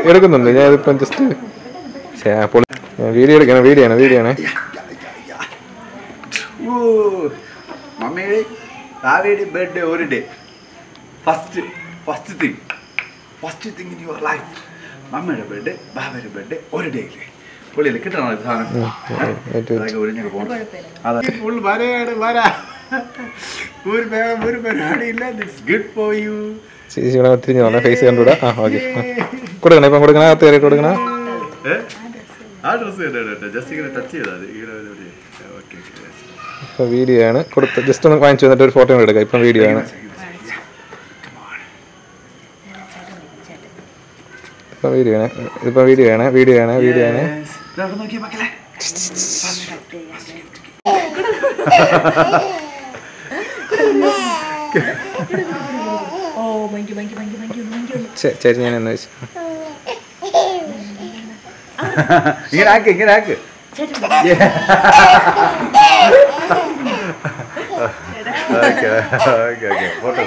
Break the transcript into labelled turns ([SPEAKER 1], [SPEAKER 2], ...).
[SPEAKER 1] എടുക്കുന്നുണ്ട് ഞാനിപ്പം just video എടുക്കണം വീഡിയോ ആണ്
[SPEAKER 2] മമ്മിയുടെ ഭാവിയുടെ ബർത്ത്ഡേ ഒരു day first thing in your life മമ്മിയുടെ ബർത്ത്ഡേ ഭാവിയുടെ ബർത്ത്ഡേ ഒരു ഡേ ഇല്ലേ പുള്ളിയിൽ കിട്ടണോ സാധനം ഒഴിഞ്ഞൊക്കെ പോകണം അതെ ഫുൾ വരയാണ് വര ഒരു പരിപാടിയില്ല ദിറ്റ്സ് ഗുഡ് ഫോർ യു
[SPEAKER 1] ചേച്ചിയുടെ തിരിഞ്ഞു വന്ന ഫേസ് കണ്ടുകൂടാ ആ ഓക്കെ കൊടുക്കണം ഇപ്പം കൊടുക്കണ അകത്ത് കയറിയിട്ട് കൊടുക്കണ
[SPEAKER 2] ആ ഡ്രസ്സ് കേട്ടോ ജസ്റ്റ് ഇങ്ങനെ ടച്ച് ചെയ്താൽ ഓക്കെ
[SPEAKER 1] ഇപ്പം വീഡിയോ ആണ് കൊടുത്ത് ജസ്റ്റ് ഒന്ന് വാങ്ങിച്ചു വന്നിട്ട് ഒരു ഫോട്ടോ എടുക്കാം ഇപ്പം വീഡിയോ ആണ് ഇപ്പം വീഡിയോ ആണ്
[SPEAKER 2] നോക്കിയ മക്കളെ
[SPEAKER 1] ചേച്ചി ഞാൻ എന്ന് വെച്ചു
[SPEAKER 2] ഇങ്ങനെ ആക്ക് ഫോട്ടോ